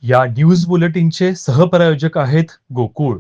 या न्यूज बुलेटिनचे सहप्रायोजक आहेत गोकुळ.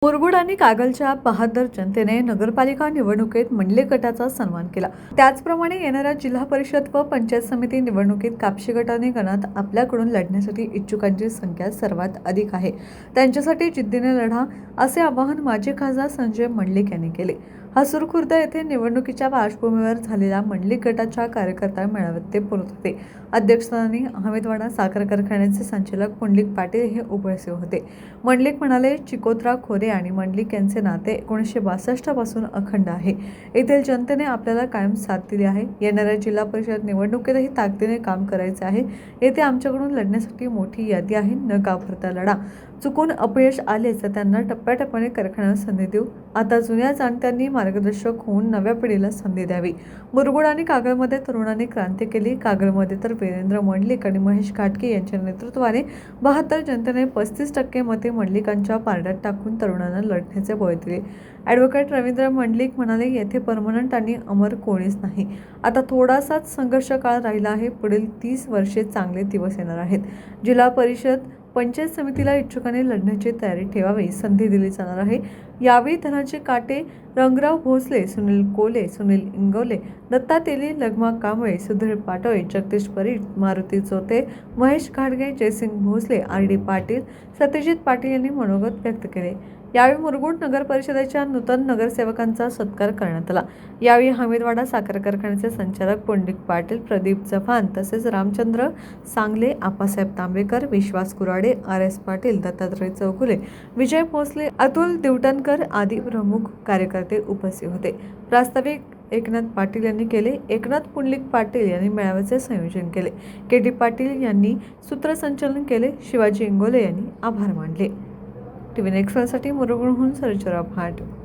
मुरगुड आणि कागलच्या बहादर जनतेने नगरपालिका निवडणुकीत मंडले गटाचा सन्मान केला. त्याचप्रमाणे येणाऱ्या जिल्हा परिषद व पंचायत समिती निवडणुकीत कापशी गटाने गणात आपल्याकडून लढण्यासाठी इच्छुकांची संख्या सर्वात अधिक आहे. त्यांच्यासाठी जिद्दीने लढा, असे आवाहन माजी खासदार संजय मंडलिक यांनी केले. हसूर खुर्द येथे निवडणुकीच्या पार्श्वभूमीवर झालेल्या मंडलिक गटाच्या कार्यकर्ता मेळाव्यात ते बोलत होते. अध्यक्षस्थानी अहमदवाडा साखर कारखान्याचे संचालक पुंडलिक पाटील हे उपस्थित होते. मंडलिक म्हणाले, चिकोत्रा, खोरे आणि मंडलिक यांचे नाते 1962 पासून अखंड आहे. येथील जनतेने आपल्याला कायम साथ दिली आहे. येणाऱ्या जिल्हा परिषद निवडणुकीतही ताकदीने काम करायचे आहे. येथे आमच्याकडून लढण्यासाठी मोठी यादी आहे. न घाबरता लढा. चुकून अपयश आलेच तर त्यांना टप्प्याटप्प्याने कारखान्याला संधी देऊ. आता जुन्या जाणत्यांनी मार्गदर्शक होऊन नव्या पिढीला संधी द्यावी. मुरगुड आणि कागलमध्ये तरुणांनी क्रांती केली. कागलमध्ये तर वीरेंद्र मंडलिक आणि महेश घाटगे यांच्या नेतृत्वाने 72 जनतेने 35% मते मंडलिकांच्या पारड्यात टाकून तरुणांना लढण्याचे बळ दिले. ॲडव्होकेट रवींद्र मंडलिक म्हणाले, येथे परमनंट आणि अमर कोणीच नाही. आता थोडासाच संघर्ष काळ राहिला आहे. पुढील 30 वर्षे चांगले दिवस येणार आहेत. जिल्हा परिषद पंचायत समितीला इच्छुकांनी लढण्याची तयारी ठेवावी. संधी दिली जाणार आहे. यावेळी धनाजी काटे, रंगराव भोसले, सुनील कोले, सुनील इंगवले, दत्ता तेली, लगमा कांबळे, सुधीर पाटोळे, जगदीश परीट, मारुती चोते, महेश घाटगे, जयसिंग भोसले, आर.डी. पाटील, सत्यजित पाटील यांनी मनोगत व्यक्त केले. यावेळी मुरगुड नगर परिषदेच्या नूतन नगरसेवकांचा सत्कार करण्यात आला. यावेळी अहमदवाडा साखर कारखान्याचे संचालक पुंडलिक पाटील, प्रदीप चव्हाण तसेच रामचंद्र सांगले, आप्पासाहेब तांबेकर, विश्वास कुराडे, आर.एस. पाटील, दत्तात्रय चौगुले, विजय भोसले, अतुल दिवटणकर आदी प्रमुख कार्यकर्ते उपस्थित होते. प्रास्ताविक एकनाथ पाटील यांनी केले. एकनाथ पुंडलिक पाटील यांनी मेळाव्याचे संयोजन केले. के.डी. पाटील यांनी सूत्रसंचालन केले. शिवाजी इंगोले यांनी आभार मानले. टीव्ही नेक्स्ट साठी मुरगुडहून सर्जराव भाट.